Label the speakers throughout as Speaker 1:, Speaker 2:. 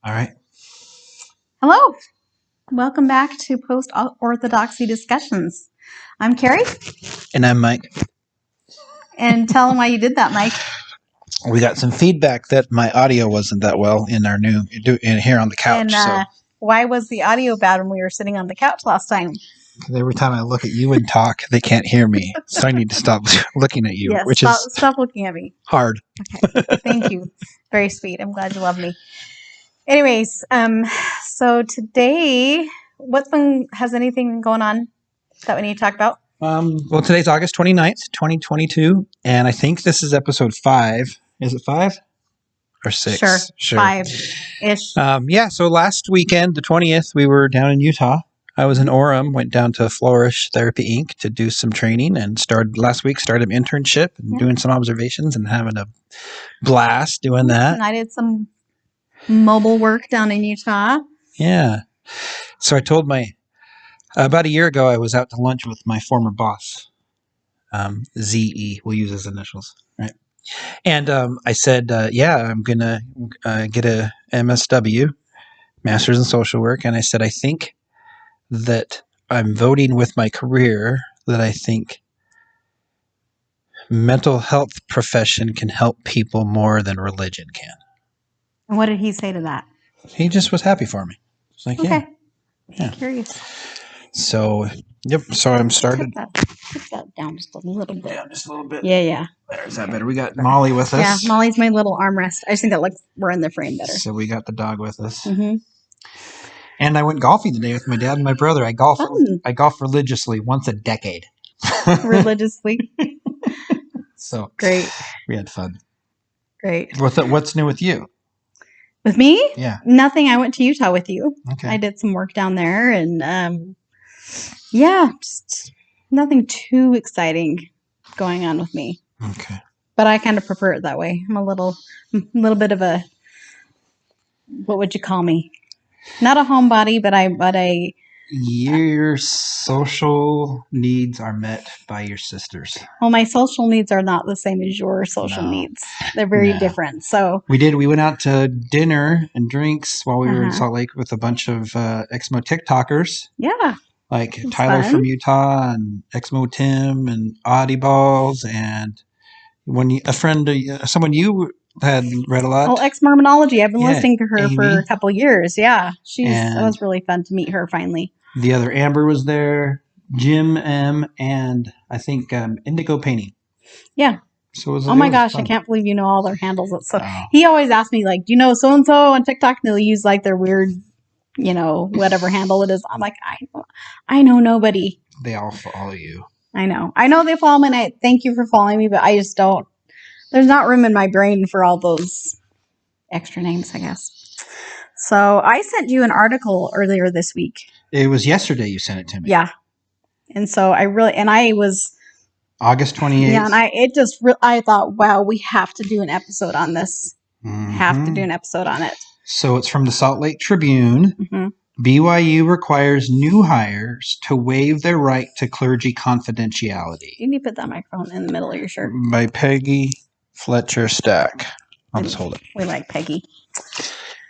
Speaker 1: All right.
Speaker 2: Hello. Welcome back to Post-Orthodoxy Discussions. I'm Carrie.
Speaker 1: And I'm Mike.
Speaker 2: And tell them why you did that, Mike.
Speaker 1: We got some feedback that my audio wasn't that well in our here on the couch.
Speaker 2: And why was the audio bad when we were sitting on the couch last time?
Speaker 1: Every time I look at you and talk, they can't hear me. So I need to stop looking at you,
Speaker 2: Yes,
Speaker 1: which is
Speaker 2: stop looking at me.
Speaker 1: hard.
Speaker 2: Okay. Thank you. Very sweet. I'm glad you love me. Anyways, so today, has anything been going on that we need to talk about?
Speaker 1: Well, today's August 29th, 2022, and I think this is episode 5. Is it 5 or 6?
Speaker 2: Sure. 5-ish.
Speaker 1: Yeah, so last weekend, the 20th, we were down in Utah. I was in Orem, went down to Flourish Therapy Inc. to do some training, and started an internship and doing some observations and having a blast doing that.
Speaker 2: And I did some mobile work down in Utah.
Speaker 1: Yeah. So I told about a year ago, I was out to lunch with my former boss, ZE. We'll use his initials, right? And I said, I'm going to get a MSW, Master's in Social Work. And I said, I think that I'm voting with my career that I think mental health profession can help people more than religion can.
Speaker 2: And what did he say to that?
Speaker 1: He just was happy for me. It's like,
Speaker 2: okay.
Speaker 1: Yeah.
Speaker 2: Curious.
Speaker 1: So, yep. So I'm started.
Speaker 2: Put that down just a little bit.
Speaker 1: Yeah, just a little bit.
Speaker 2: Yeah.
Speaker 1: Is that better? We got Molly with us.
Speaker 2: Yeah, Molly's my little armrest. I just think that looks we're in the frame better.
Speaker 1: So we got the dog with us.
Speaker 2: Mm-hmm.
Speaker 1: And I went golfing today with my dad and my brother. I golf religiously once a decade.
Speaker 2: Religiously.
Speaker 1: So
Speaker 2: great.
Speaker 1: We had fun.
Speaker 2: Great.
Speaker 1: What's new with you?
Speaker 2: With me?
Speaker 1: Yeah.
Speaker 2: Nothing. I went to Utah with you.
Speaker 1: Okay.
Speaker 2: I did some work down there, and just nothing too exciting going on with me.
Speaker 1: Okay.
Speaker 2: But I kind of prefer it that way. I'm a little bit of a, what would you call me? Not a homebody, but
Speaker 1: your social needs are met by your sisters.
Speaker 2: Well, my social needs are not the same as your social needs. They're very different. So
Speaker 1: we went out to dinner and drinks while we were in Salt Lake with a bunch of Exmo TikTokers.
Speaker 2: Yeah.
Speaker 1: Like Tyler from Utah and Exmo Tim and Audie Balls and someone you had read a lot.
Speaker 2: Oh, ex-Mormonology. I've been listening to her Amy. For a couple years. Yeah. It was really fun to meet her finally.
Speaker 1: The other Amber was there, Jim M, and I think Indigo Painting.
Speaker 2: Yeah.
Speaker 1: So
Speaker 2: oh my gosh, fun. I can't believe you know all their handles. He always asks me, like, do you know so-and-so on TikTok? And they'll use like their weird, whatever handle it is. I'm like, I know nobody.
Speaker 1: They all follow you.
Speaker 2: I know they follow me, and I thank you for following me, but I just don't. There's not room in my brain for all those extra names, I guess. So I sent you an article earlier this week.
Speaker 1: It was yesterday you sent it to me.
Speaker 2: Yeah. And so I was
Speaker 1: August 28th.
Speaker 2: Yeah, and I thought, wow, we have to do an episode on this.
Speaker 1: Mm-hmm.
Speaker 2: Have to do an episode on it.
Speaker 1: So it's from the Salt Lake Tribune.
Speaker 2: Mm-hmm.
Speaker 1: BYU requires new hires to waive their right to clergy confidentiality.
Speaker 2: You need to put that microphone in the middle of your shirt.
Speaker 1: By Peggy Fletcher Stack. I'll just hold it.
Speaker 2: We like Peggy.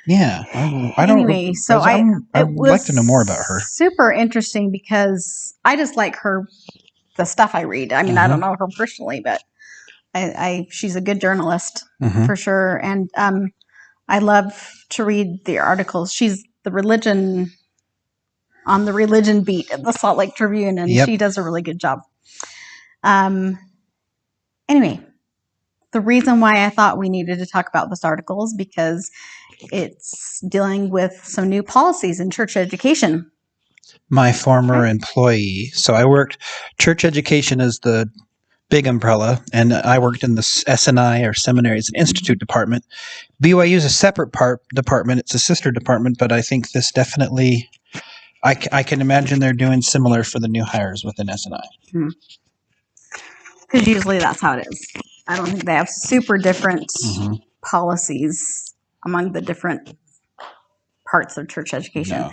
Speaker 1: Yeah. I don't.
Speaker 2: Anyway, so
Speaker 1: I'd like to know more about her.
Speaker 2: Super interesting because I just like the stuff I read. I mean, I don't know her personally, but she's a good journalist for sure. And I love to read the articles. She's on the religion beat at the Salt Lake Tribune, and she does a really good job. Anyway, the reason why I thought we needed to talk about this article is because it's dealing with some new policies in church education.
Speaker 1: My former employee. So I worked, church education is the big umbrella, and I worked in the SNI, or Seminaries and Institute department. BYU is a separate department. It's a sister department, but I think this definitely, I can imagine they're doing similar for the new hires within SNI.
Speaker 2: Because usually that's how it is. I don't think they have super different policies among the different parts of church education. No.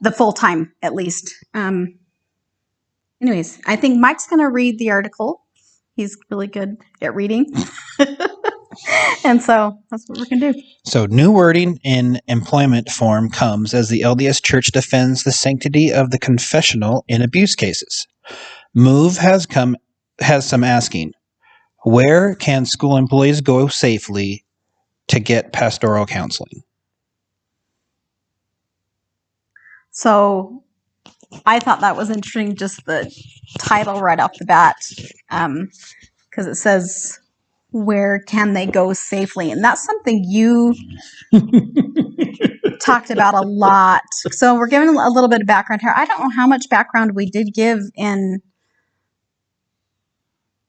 Speaker 2: The full-time, at least. Anyways, I think Mike's going to read the article. He's really good at reading. And so that's what we're going to do.
Speaker 1: So new wording in employment form comes as the LDS Church defends the sanctity of the confessional in abuse cases. Move has some asking, where can school employees go safely to get pastoral counseling?
Speaker 2: So I thought that was interesting, just the title right off the bat, because it says, where can they go safely? And that's something you talked about a lot. So we're giving a little bit of background here. I don't know how much background we did give in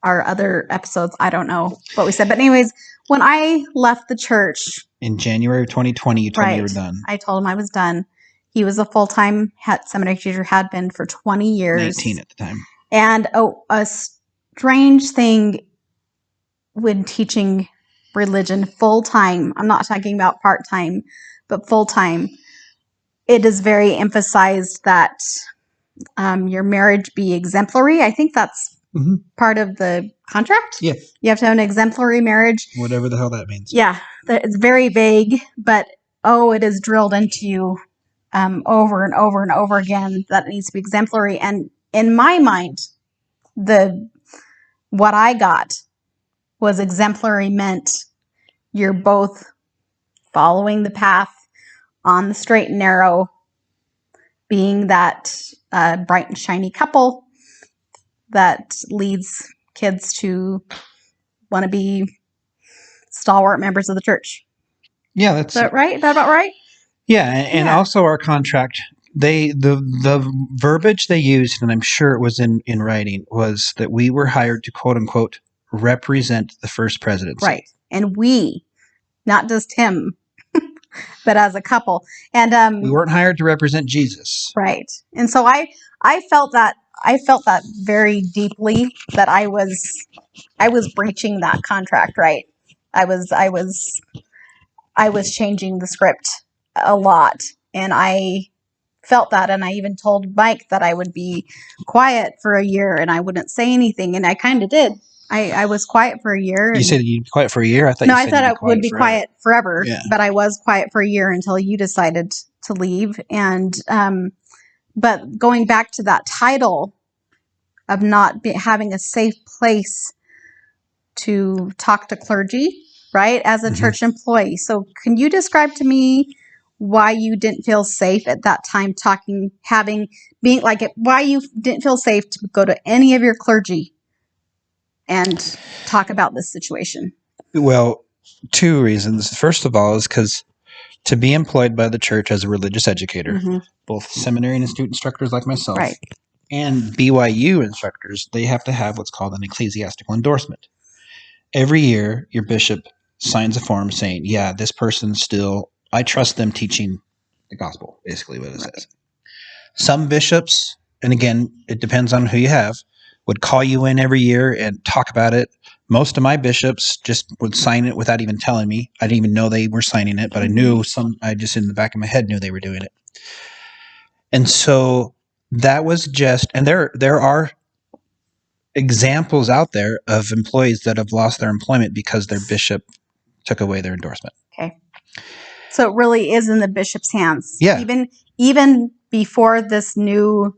Speaker 2: our other episodes. I don't know what we said. But anyways, when I left the church
Speaker 1: in January of 2020, you told me you were done.
Speaker 2: I told him I was done. He was a full-time seminary teacher, had been for 20 years.
Speaker 1: 19 at the time.
Speaker 2: And a strange thing when teaching religion full-time, I'm not talking about part-time, but full-time, it is very emphasized that your marriage be exemplary. I think that's part of the contract.
Speaker 1: Yeah.
Speaker 2: You have to have an exemplary marriage.
Speaker 1: Whatever the hell that means.
Speaker 2: Yeah. It's very vague, but it is drilled into you over and over and over again that it needs to be exemplary. And in my mind, what I got was exemplary meant you're both following the path on the straight and narrow, being that bright and shiny couple that leads kids to want to be stalwart members of the church.
Speaker 1: Yeah, that's
Speaker 2: that right? Is that about right?
Speaker 1: Yeah, and also our contract, the verbiage they used, and I'm sure it was in writing, was that we were hired to quote unquote represent the first presidency.
Speaker 2: Right, and we, not just him, but as a couple, and
Speaker 1: we weren't hired to represent Jesus.
Speaker 2: Right, and so I felt that very deeply, that I was breaching that contract. Right, I was changing the script a lot, and I felt that, and I even told Mike that I would be quiet for a year and I wouldn't say anything, and I kind of did. I was quiet for a year.
Speaker 1: You said you'd be quiet for a year? I thought
Speaker 2: I said I would be quiet forever, yeah. But I was quiet for a year until you decided to leave. And but going back to that title of not having a safe place to talk to clergy, right, as a church employee. So can you describe to me why you didn't feel safe at that time why you didn't feel safe to go to any of your clergy and talk about this situation?
Speaker 1: Well, two reasons. First of all is because to be employed by the church as a religious educator, both seminary and student instructors like myself,
Speaker 2: right,
Speaker 1: and BYU instructors, they have to have what's called an ecclesiastical endorsement. Every year, your bishop signs a form saying, yeah, this person I trust them teaching the gospel, basically what it says. Some bishops, and again, it depends on who you have, would call you in every year and talk about it. Most of my bishops just would sign it without even telling me. I didn't even know they were signing it, but I just in the back of my head knew they were doing it. And so that was and there are examples out there of employees that have lost their employment because their bishop took away their endorsement.
Speaker 2: Okay. So it really is in the bishop's hands.
Speaker 1: Yeah.
Speaker 2: Even before this new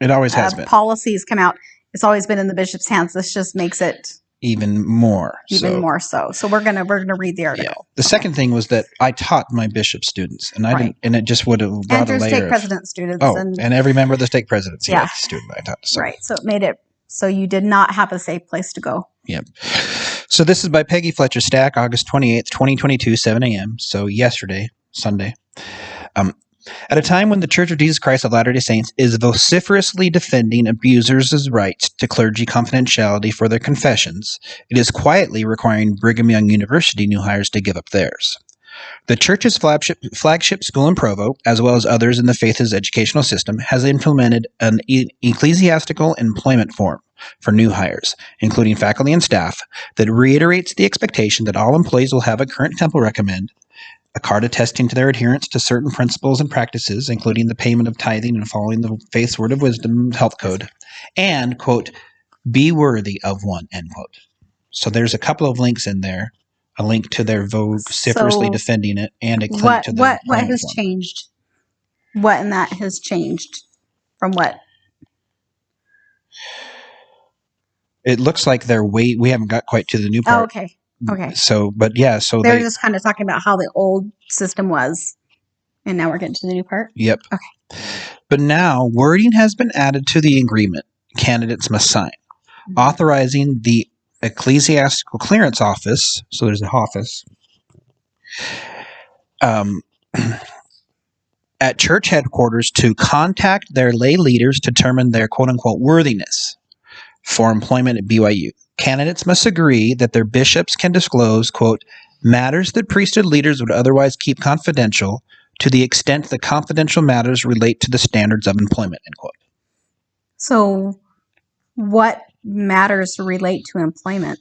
Speaker 1: it always has been.
Speaker 2: Policies come out, it's always been in the bishop's hands. This just makes it
Speaker 1: even more
Speaker 2: so. So we're gonna read the article.
Speaker 1: Yeah. The second thing was that I taught my bishop students, and I didn't, and it just would have brought
Speaker 2: a layer. And your
Speaker 1: stake
Speaker 2: president students.
Speaker 1: And every member of the stake presidency student I taught. So.
Speaker 2: Right. So it made it so you did not have a safe place to go.
Speaker 1: Yep. So this is by Peggy Fletcher Stack, August 28th, 2022, 7 a.m. So yesterday, Sunday. At a time when the Church of Jesus Christ of Latter-day Saints is vociferously defending abusers' rights to clergy confidentiality for their confessions, it is quietly requiring Brigham Young University new hires to give up theirs. The church's flagship school in Provo, as well as others in the faith's educational system, has implemented an ecclesiastical employment form for new hires, including faculty and staff, that reiterates the expectation that all employees will have a current temple recommend, a card attesting to their adherence to certain principles and practices, including the payment of tithing and following the faith's word of wisdom health code, and, quote, be worthy of one, end quote. So there's a couple of links in there a link to their vociferously defending it, and a link to the
Speaker 2: what has changed? What in that has changed from what?
Speaker 1: It looks like we haven't got quite to the new part.
Speaker 2: Oh, okay.
Speaker 1: So, but yeah, so
Speaker 2: they're just kind of talking about how the old system was, and now we're getting to the new part.
Speaker 1: Yep.
Speaker 2: Okay.
Speaker 1: But now wording has been added to the agreement candidates must sign, authorizing the Ecclesiastical Clearance Office. So there's an office. At church headquarters to contact their lay leaders to determine their quote-unquote worthiness for employment at BYU. Candidates must agree that their bishops can disclose, quote, matters that priesthood leaders would otherwise keep confidential to the extent the confidential matters relate to the standards of employment, end quote.
Speaker 2: So what matters relate to employment?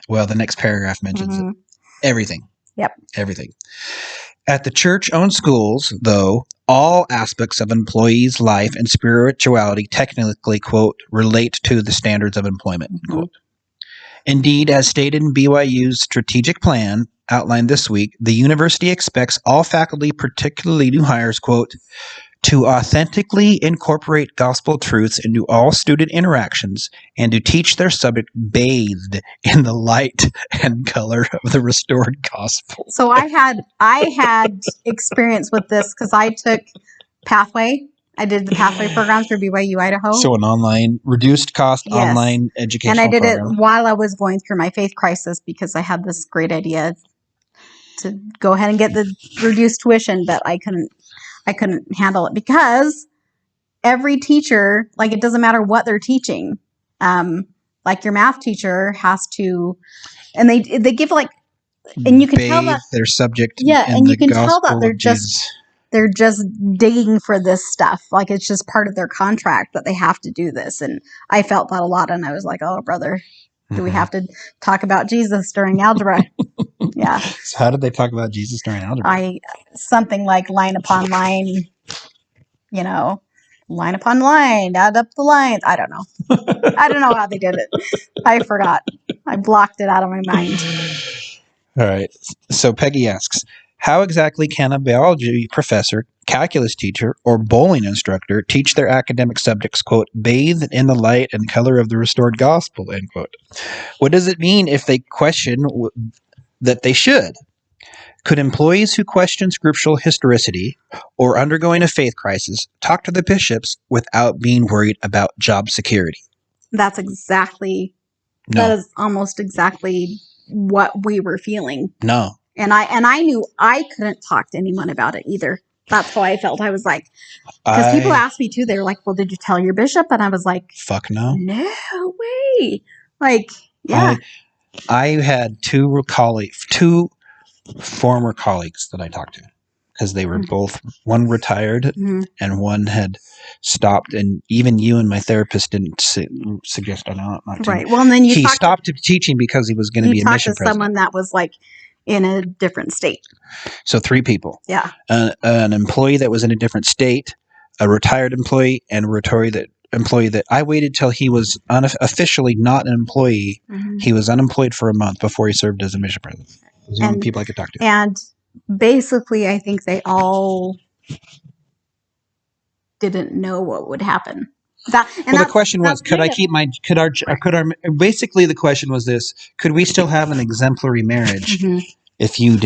Speaker 1: Well, the next paragraph mentions it. Everything.
Speaker 2: Yep.
Speaker 1: Everything. At the church-owned schools, though, all aspects of employees' life and spirituality technically, quote, relate to the standards of employment, quote. Indeed, as stated in BYU's strategic plan outlined this week, the university expects all faculty, particularly new hires, quote, to authentically incorporate gospel truths into all student interactions and to teach their subject bathed in the light and color of the restored gospel.
Speaker 2: So I had experience with this because I took Pathway. I did the Pathway programs for BYU Idaho.
Speaker 1: So an online, reduced cost online educational program.
Speaker 2: And I did it while I was going through my faith crisis because I had this great idea to go ahead and get the reduced tuition, but I couldn't handle it because every teacher, like it doesn't matter what they're teaching. Like your math teacher has to, and they give like, and you can tell that
Speaker 1: their subject.
Speaker 2: Yeah, and you can tell that they're just digging for this stuff. Like it's just part of their contract that they have to do this. And I felt that a lot. And I was like, oh, brother, do we have to talk about Jesus during algebra? Yeah.
Speaker 1: So how did they talk about Jesus during algebra?
Speaker 2: Something like line upon line, line upon line, add up the lines. I don't know. I don't know how they did it. I forgot. I blocked it out of my mind.
Speaker 1: All right. So Peggy asks, how exactly can a biology professor, calculus teacher, or bowling instructor teach their academic subjects, quote, bathed in the light and color of the restored gospel, end quote? What does it mean if they question that they should? Could employees who question scriptural historicity or undergoing a faith crisis talk to the bishops without being worried about job security?
Speaker 2: That is almost exactly what we were feeling.
Speaker 1: No.
Speaker 2: And I knew I couldn't talk to anyone about it either. That's how I felt. I was like, because people asked me too. They were like, well, did you tell your bishop? And I was like,
Speaker 1: fuck no.
Speaker 2: No way. Like, yeah.
Speaker 1: I had two former colleagues that I talked to because they were both, one retired and one had stopped. And even you and my therapist didn't suggest not to.
Speaker 2: Right. Well, and then
Speaker 1: he stopped teaching because he was going to be a mission president.
Speaker 2: You talked to someone that was like in a different state.
Speaker 1: So 3 people.
Speaker 2: Yeah.
Speaker 1: An employee that was in a different state, a retired employee, and a employee that I waited till he was officially not an employee. He was unemployed for a month before he served as a mission president. Those are the only people I could talk to.
Speaker 2: And basically, I think they all didn't know what would happen.
Speaker 1: The question was, basically the question was this, could we still have an exemplary marriage if you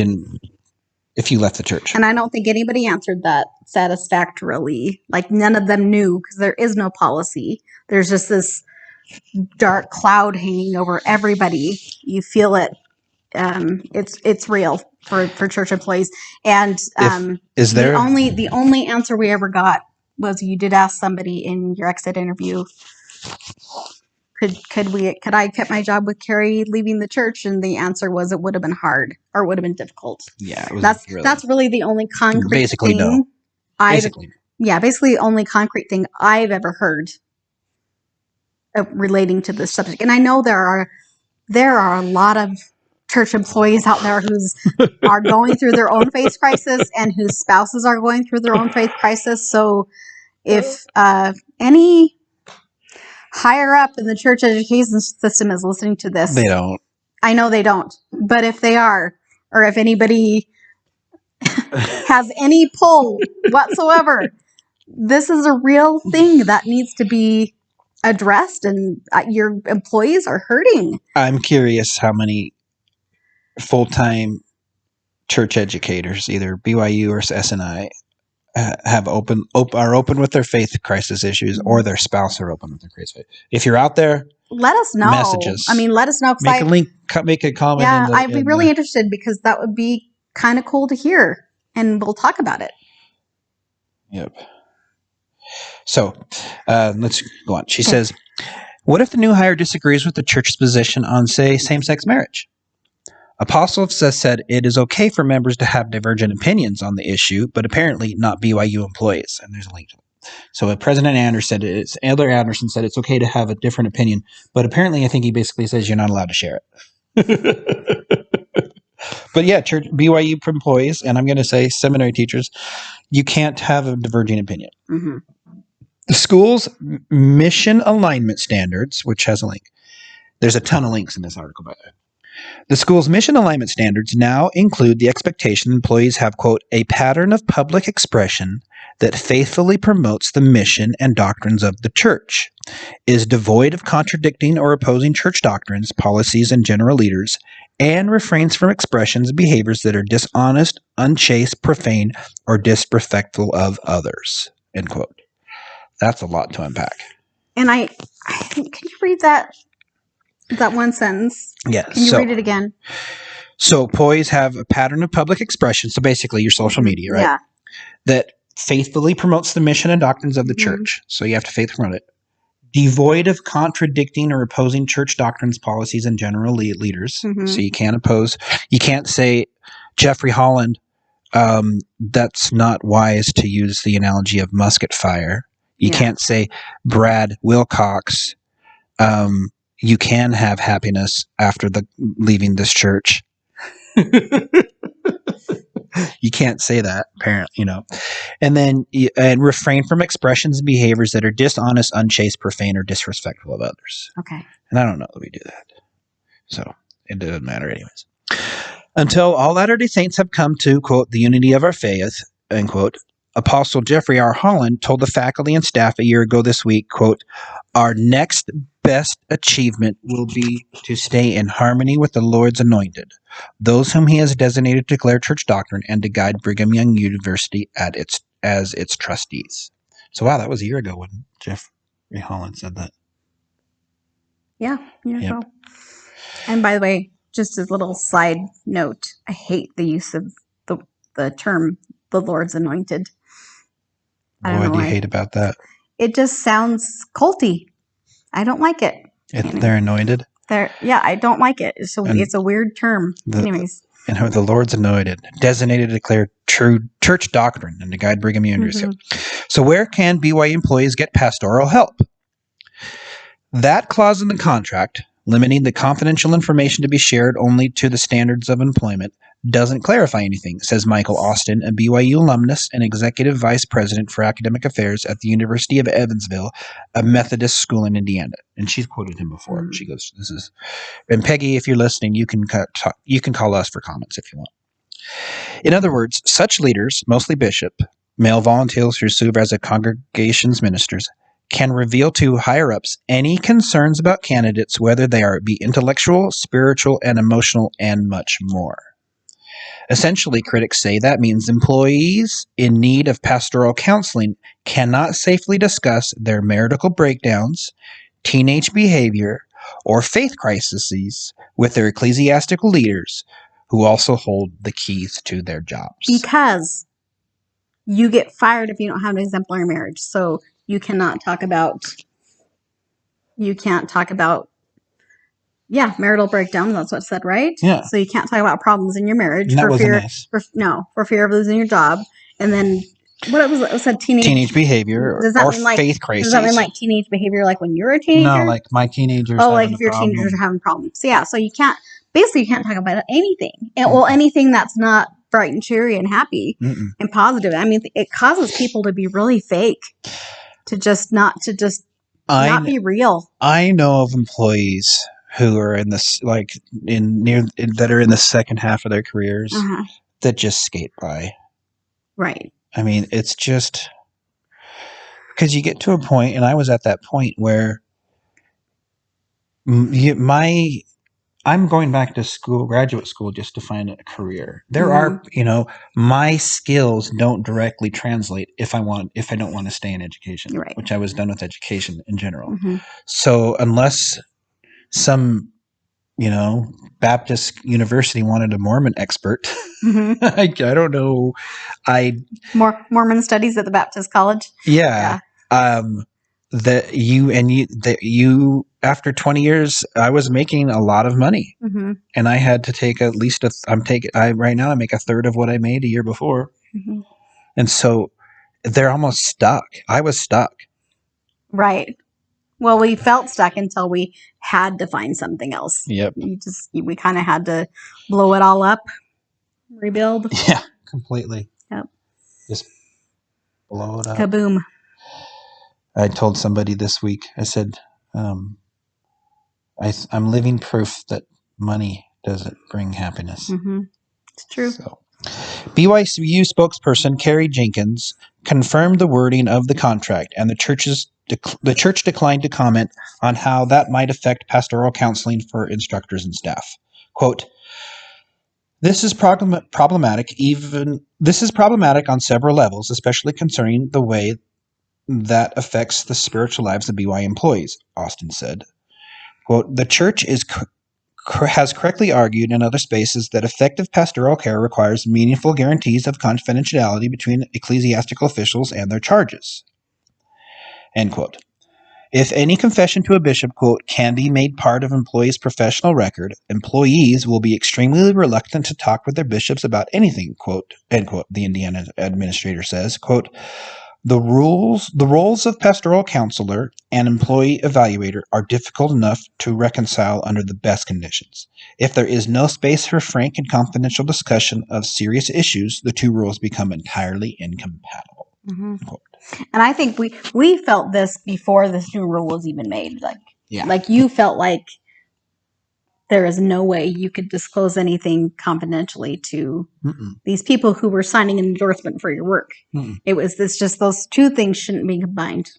Speaker 1: left the church?
Speaker 2: And I don't think anybody answered that satisfactorily. Like none of them knew because there is no policy. There's just this dark cloud hanging over everybody. You feel it. It's real for church employees. And the only answer we ever got was you did ask somebody in your exit interview, could I kept my job with Carrie leaving the church? And the answer was it would have been hard or it would have been difficult.
Speaker 1: Yeah,
Speaker 2: that's really the only concrete
Speaker 1: basically
Speaker 2: thing.
Speaker 1: No.
Speaker 2: Basically the only concrete thing I've ever heard relating to this subject. And I know there are a lot of church employees out there who's are going through their own faith crisis and whose spouses are going through their own faith crisis. So if any higher up in the church education system is listening to this,
Speaker 1: they don't.
Speaker 2: I know they don't. But if they are, or if anybody has any pull whatsoever, this is a real thing that needs to be addressed, and your employees are hurting.
Speaker 1: I'm curious how many full-time church educators, either BYU or SNI, are open with their faith crisis issues, or their spouse are open with their crisis. If you're out there,
Speaker 2: let us know.
Speaker 1: Messages.
Speaker 2: I mean, let us know.
Speaker 1: Make a link. Make a comment.
Speaker 2: Yeah, I'd be really interested, because that would be kind of cool to hear, and we'll talk about it.
Speaker 1: Yep. So let's go on. She says, what if the new hire disagrees with the church's position on, say, same-sex marriage? Apostles has said it is okay for members to have divergent opinions on the issue, but apparently not BYU employees. And there's a link to it. So President Elder Anderson said it's okay to have a different opinion, but apparently I think he basically says you're not allowed to share it. But yeah, church BYU employees, and I'm going to say seminary teachers, you can't have a diverging opinion. Mm-hmm. The school's mission alignment standards, which has a link. There's a ton of links in this article, by the way. The school's mission alignment standards now include the expectation employees have, quote, a pattern of public expression that faithfully promotes the mission and doctrines of the church, is devoid of contradicting or opposing church doctrines, policies, and general leaders, and refrains from expressions and behaviors that are dishonest, unchaste, profane, or disrespectful of others, end quote. That's a lot to unpack. And
Speaker 2: I think, can you read that one sentence?
Speaker 1: Yeah.
Speaker 2: Can you read it again?
Speaker 1: So employees have a pattern of public expression, so basically your social media, right?
Speaker 2: Yeah.
Speaker 1: That faithfully promotes the mission and doctrines of the church. So you have to faithfully promote it. Devoid of contradicting or opposing church doctrines, policies, and general leaders. Mm-hmm. So you can't oppose. You can't say, Jeffrey Holland, that's not wise to use the analogy of musket fire. You can't say, Brad Wilcox, you can have happiness after leaving this church. You can't say that, apparently, And then and refrain from expressions and behaviors that are dishonest, unchaste, profane, or disrespectful of others.
Speaker 2: Okay.
Speaker 1: And I don't know that we do that. So it doesn't matter anyways. Until all Latter-day Saints have come to, quote, the unity of our faith, end quote, Apostle Jeffrey R. Holland told the faculty and staff a year ago this week, quote, our next best achievement will be to stay in harmony with the Lord's anointed, those whom he has designated to declare church doctrine and to guide Brigham Young University as its trustees. So, wow, that was a year ago when Jeffrey Holland said that.
Speaker 2: Yeah, a year ago. And by the way, just a little side note, I hate the use of the term the Lord's anointed.
Speaker 1: What do you hate about that?
Speaker 2: It just sounds culty. I don't like it.
Speaker 1: They're anointed?
Speaker 2: I don't like it. It's a weird term. Anyways.
Speaker 1: And the Lord's anointed, designated to declare true church doctrine and to guide Brigham Young University. Mm-hmm. So where can BYU employees get pastoral help? That clause in the contract, limiting the confidential information to be shared only to the standards of employment, doesn't clarify anything, says Michael Austin, a BYU alumnus and executive vice president for academic affairs at the University of Evansville, a Methodist school in Indiana. And she's quoted him before. Mm-hmm. She goes, and Peggy, if you're listening, you can call us for comments if you want. In other words, such leaders, mostly bishop, male volunteers who serve as a congregation's ministers, can reveal to higher-ups any concerns about candidates, whether they be intellectual, spiritual, and emotional, and much more. Essentially, critics say that means employees in need of pastoral counseling cannot safely discuss their marital breakdowns, teenage behavior, or faith crises with their ecclesiastical leaders, who also hold the keys to their jobs.
Speaker 2: Because you get fired if you don't have an exemplary marriage. So you cannot talk about marital breakdown. That's what it said, right?
Speaker 1: Yeah.
Speaker 2: So you can't talk about problems in your marriage
Speaker 1: for
Speaker 2: fear of losing your job. And then what was it said? Teenage
Speaker 1: behavior or faith crisis.
Speaker 2: Does that mean like teenage behavior, like when you're a teenager?
Speaker 1: No, like my teenagers.
Speaker 2: Oh, like if your teenagers are having problems. So, yeah. So you can't talk about anything. And, well, anything that's not bright and cheery and happy and positive. I mean, it causes people to be really fake, to just not be real.
Speaker 1: I know of employees who are in this that are in the second half of their careers that just skate by.
Speaker 2: Right.
Speaker 1: I mean, it's just because you get to a point, and I was at that point where I'm going back to school, graduate school, just to find a career. There are, my skills don't directly translate if I don't want to stay in education,
Speaker 2: right.
Speaker 1: which I was done with education in general. So unless some, Baptist university wanted a Mormon expert, I don't know.
Speaker 2: Mormon studies at the Baptist College.
Speaker 1: Yeah. After 20 years, I was making a lot of money, and I had to take at least right now I make a third of what I made a year before, and so they're almost stuck. I was stuck.
Speaker 2: Right. Well, we felt stuck until we had to find something else.
Speaker 1: Yep.
Speaker 2: We kind of had to blow it all up, rebuild.
Speaker 1: Yeah, completely.
Speaker 2: Yep.
Speaker 1: Just blow it up.
Speaker 2: Kaboom.
Speaker 1: I told somebody this week, I said, I'm living proof that money doesn't bring happiness.
Speaker 2: It's true.
Speaker 1: So, BYU spokesperson Carrie Jenkins confirmed the wording of the contract, and the church declined to comment on how that might affect pastoral counseling for instructors and staff. Quote, This is problematic on several levels, especially concerning the way that affects the spiritual lives of BYU employees, Austin said. Quote, the church has correctly argued in other spaces that effective pastoral care requires meaningful guarantees of confidentiality between ecclesiastical officials and their charges. End quote. If any confession to a bishop, quote, can be made part of employees' professional record, employees will be extremely reluctant to talk with their bishops about anything, quote, end quote, the Indiana administrator says, quote, the roles of pastoral counselor and employee evaluator are difficult enough to reconcile under the best conditions. If there is no space for frank and confidential discussion of serious issues, the two roles become entirely incompatible.
Speaker 2: And I think we felt this before this new rule was even made. Like you felt like there is no way you could disclose anything confidentially to these people who were signing an endorsement for your work. It's just those two things shouldn't be combined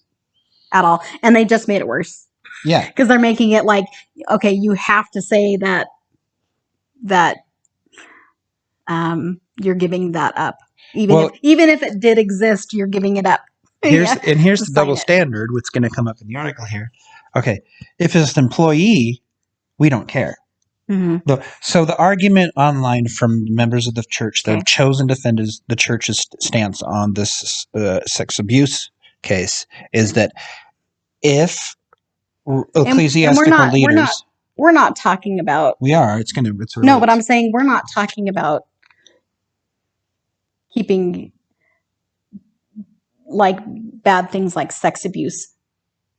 Speaker 2: at all. And they just made it worse.
Speaker 1: Yeah.
Speaker 2: Because they're making it like, okay, you have to say that you're giving that up. Even if it did exist, you're giving it up.
Speaker 1: Here's the double standard, what's going to come up in the article here. Okay. If it's an employee, we don't care. So the argument online from members of the church that have chosen to defend the church's stance on this sex abuse case is that if ecclesiastical leaders...
Speaker 2: We're not talking about...
Speaker 1: We are.
Speaker 2: No, but I'm saying we're not talking about keeping like bad things like sex abuse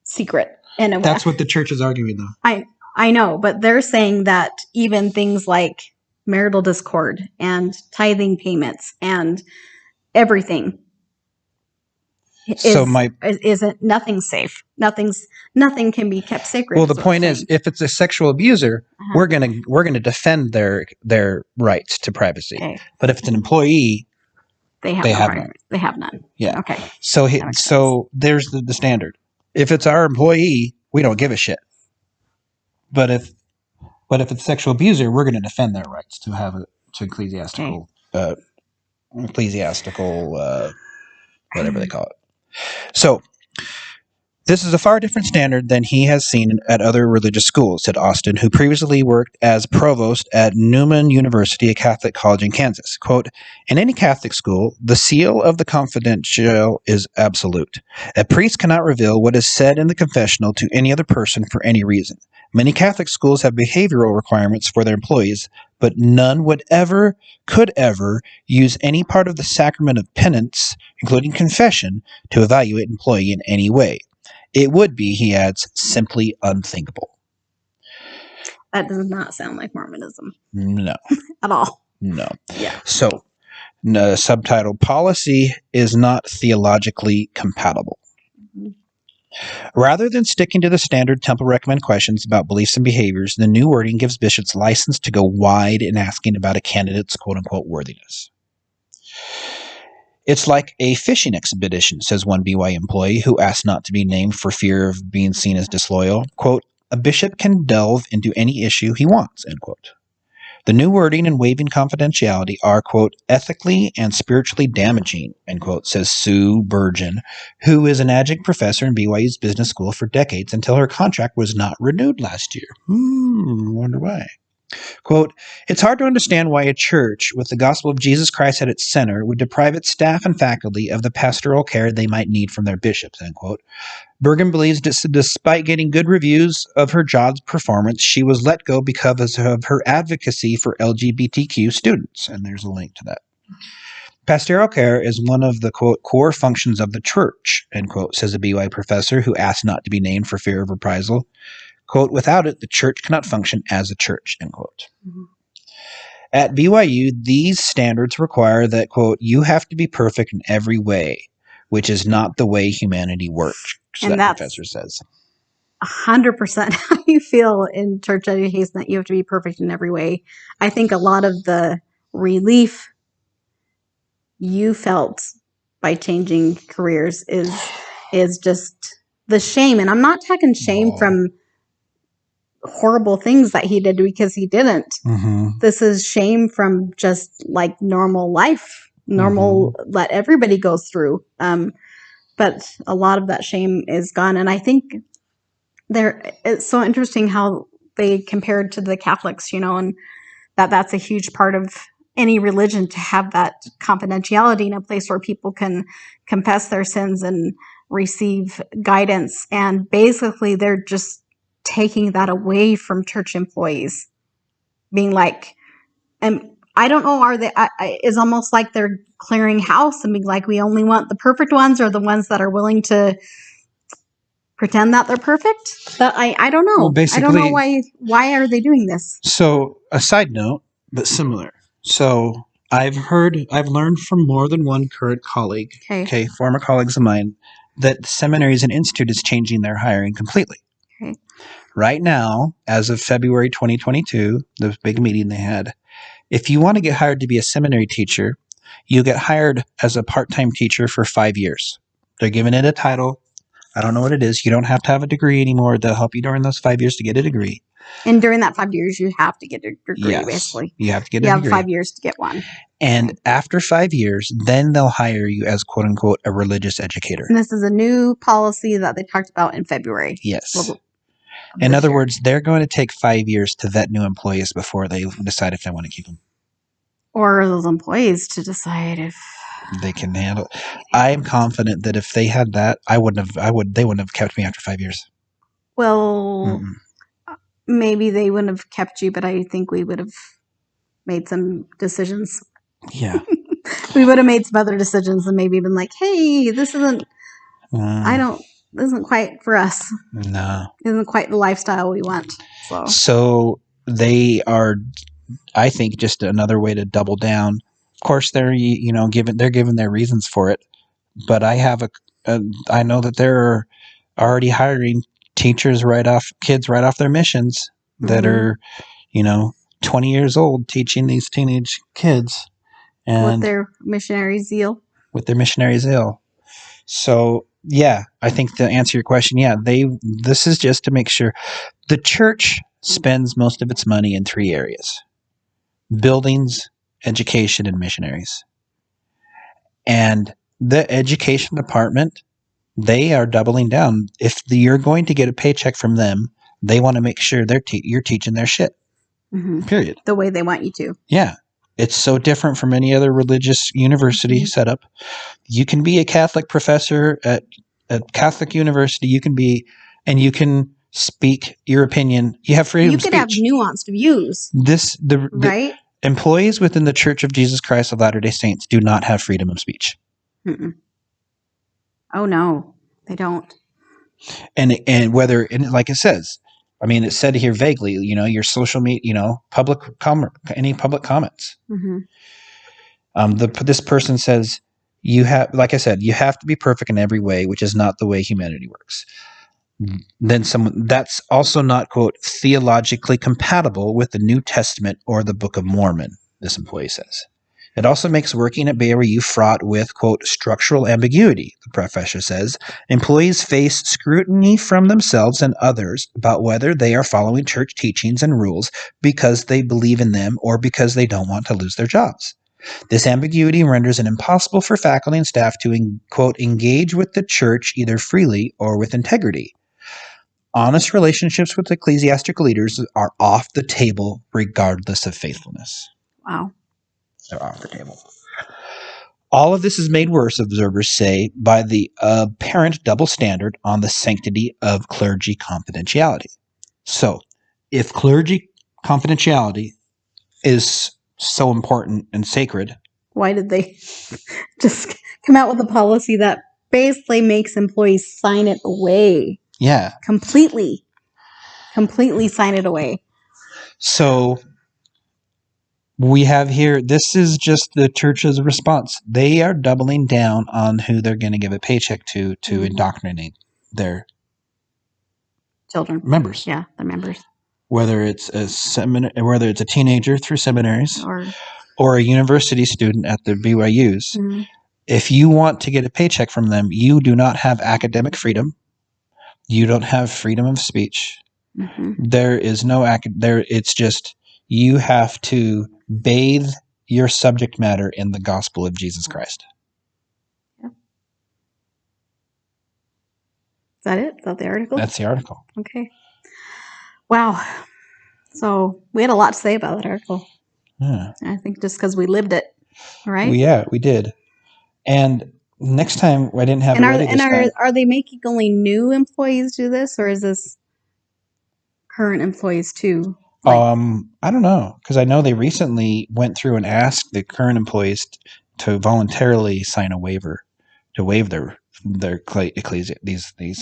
Speaker 2: secret.
Speaker 1: That's what the church is arguing, though.
Speaker 2: I know, but they're saying that even things like marital discord and tithing payments and everything isn't nothing safe. Nothing can be kept sacred.
Speaker 1: Well, the point is, if it's a sexual abuser, we're gonna defend their rights to privacy. Okay. But if it's an employee, they have none.
Speaker 2: They have none.
Speaker 1: Yeah.
Speaker 2: Okay.
Speaker 1: So there's the standard. If it's our employee, we don't give a shit. But if it's sexual abuser, we're going to defend their rights to have ecclesiastical, whatever they call it. So this is a far different standard than he has seen at other religious schools, said Austin, who previously worked as provost at Newman University, a Catholic college in Kansas. Quote, in any Catholic school, the seal of the confidential is absolute. A priest cannot reveal what is said in the confessional to any other person for any reason. Many Catholic schools have behavioral requirements for their employees, but none could ever use any part of the sacrament of penance, including confession, to evaluate an employee in any way. It would be, he adds, simply unthinkable.
Speaker 2: That does not sound like Mormonism.
Speaker 1: No.
Speaker 2: At all.
Speaker 1: No.
Speaker 2: Yeah.
Speaker 1: So, subtitle, policy is not theologically compatible. Rather than sticking to the standard temple recommend questions about beliefs and behaviors, the new wording gives bishops license to go wide in asking about a candidate's quote-unquote worthiness. It's like a fishing expedition, says one BYU employee who asked not to be named for fear of being seen as disloyal. Quote, a bishop can delve into any issue he wants, end quote. The new wording and waiving confidentiality are, quote, ethically and spiritually damaging, end quote, says Sue Burgeon, who is an adjunct professor in BYU's business school for decades until her contract was not renewed last year. Wonder why. Quote, it's hard to understand why a church with the gospel of Jesus Christ at its center would deprive its staff and faculty of the pastoral care they might need from their bishops, end quote. Bergen believes that despite getting good reviews of her job's performance, she was let go because of her advocacy for LGBTQ students. And there's a link to that. Pastoral care is one of the, quote, core functions of the church, end quote, says a BYU professor who asked not to be named for fear of reprisal. Quote, without it, the church cannot function as a church, end quote. Mm-hmm. At BYU, these standards require that, quote, you have to be perfect in every way, which is not the way humanity works, and that professor says.
Speaker 2: 100% how you feel in church education, that you have to be perfect in every way. I think a lot of the relief you felt by changing careers is just the shame. And I'm not talking shame from horrible things that he did, because he didn't. Mm-hmm. This is shame from just like normal life, let everybody go through. But a lot of that shame is gone. And I think it's so interesting how they compared to the Catholics, and that's a huge part of any religion, to have that confidentiality in a place where people can confess their sins and receive guidance. And basically they're just taking that away from church employees, being like, and I don't know, are they, it's almost like they're clearing house and being like, we only want the perfect ones, or the ones that are willing to pretend that they're perfect. But I don't know. Well, I don't know why are they doing this?
Speaker 1: So a side note, but similar. So I've learned from more than one current colleague, former colleagues of mine, that seminaries and institute is changing their hiring completely. Okay. Right now, as of February 2022, the big meeting they had, if you want to get hired to be a seminary teacher, you get hired as a part-time teacher for 5 years. They're giving it a title. I don't know what it is. You don't have to have a degree anymore. They'll help you during those 5 years to get a degree.
Speaker 2: And during that 5 years, you have to get a degree, yes, basically.
Speaker 1: You have to get a degree.
Speaker 2: You have 5 years to get one.
Speaker 1: And after 5 years, then they'll hire you as, quote unquote, a religious educator.
Speaker 2: And this is a new policy that they talked about in February.
Speaker 1: Yes. In other words, they're going to take 5 years to vet new employees before they decide if they want to keep them.
Speaker 2: Or those employees to decide if
Speaker 1: they can handle it. I am confident that if they had that, they wouldn't have kept me after 5 years.
Speaker 2: Well, maybe they wouldn't have kept you, but I think we would have made some decisions.
Speaker 1: Yeah.
Speaker 2: We would have made some other decisions and maybe been like, hey, this isn't quite for us.
Speaker 1: No.
Speaker 2: Isn't quite the lifestyle we want.
Speaker 1: So they are, I think, just another way to double down. Of course, they're given their reasons for it, but I know that they're already hiring teachers kids right off their missions that are, 20 years old, teaching these teenage kids, and
Speaker 2: with their missionary zeal.
Speaker 1: So yeah, I think to answer your question, this is just to make sure. The church spends most of its money in 3 areas: buildings, education, and missionaries. And the education department, they are doubling down. If you're going to get a paycheck from them, they want to make sure you're teaching their shit. Mm-hmm. Period.
Speaker 2: The way they want you to.
Speaker 1: Yeah. It's so different from any other religious university setup. You can be a Catholic professor at a Catholic university. You can speak your opinion. You have freedom of speech.
Speaker 2: You can have nuanced views.
Speaker 1: The employees within the Church of Jesus Christ of Latter-day Saints do not have freedom of speech.
Speaker 2: Mm-mm. Oh no, they don't.
Speaker 1: And like it says, I mean, it said here vaguely, your social media, any public comments. Mm-hmm. This person says, You have, like I said, you have to be perfect in every way, which is not the way humanity works. Then that's also not, quote, theologically compatible with the New Testament or the Book of Mormon, this employee says. It also makes working at BYU fraught with, quote, structural ambiguity, the professor says. Employees face scrutiny from themselves and others about whether they are following church teachings and rules because they believe in them or because they don't want to lose their jobs. This ambiguity renders it impossible for faculty and staff to, quote, engage with the church either freely or with integrity. Honest relationships with ecclesiastical leaders are off the table regardless of faithfulness.
Speaker 2: Wow.
Speaker 1: They're off the table. All of this is made worse, observers say, by the apparent double standard on the sanctity of clergy confidentiality. So, if clergy confidentiality is so important and sacred,
Speaker 2: why did they just come out with a policy that basically makes employees sign it away?
Speaker 1: Yeah.
Speaker 2: Completely sign it away.
Speaker 1: So we have here, this is just the church's response. They are doubling down on who they're going to give a paycheck to indoctrinate their
Speaker 2: children.
Speaker 1: Members.
Speaker 2: Yeah, the members.
Speaker 1: Whether it's whether it's a teenager through seminaries or a university student at the BYUs. Mm-hmm. If you want to get a paycheck from them, you do not have academic freedom. You don't have freedom of speech. Mm-hmm. There is no it's just you have to bathe your subject matter in the gospel of Jesus Christ.
Speaker 2: Yeah. Is that it? Is that the article?
Speaker 1: That's the article.
Speaker 2: Okay. Wow. So we had a lot to say about that article. Yeah. I think just because we lived it, right?
Speaker 1: Well, yeah, we did. And next time I didn't have it ready this time.
Speaker 2: Are they making only new employees do this, or is this current employees too?
Speaker 1: I don't know, because I know they recently went through and asked the current employees to voluntarily sign a waiver to waive their these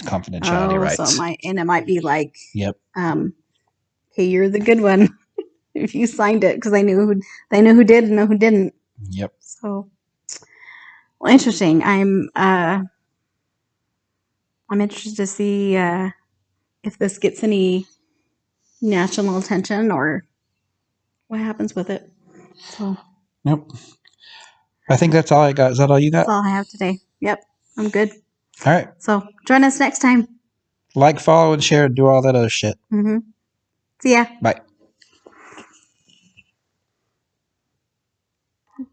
Speaker 1: confidentiality rights.
Speaker 2: So it might be like,
Speaker 1: yep.
Speaker 2: Hey, you're the good one if you signed it, because they knew who did and know who didn't.
Speaker 1: Yep.
Speaker 2: So, well, interesting. I'm interested to see if this gets any national attention or what happens with it. So.
Speaker 1: Nope. I think that's all I got. Is that all you got?
Speaker 2: That's all I have today. Yep. I'm good.
Speaker 1: All right.
Speaker 2: So join us next time.
Speaker 1: Like, follow, and share, and do all that other shit.
Speaker 2: Mm-hmm. See ya.
Speaker 1: Bye.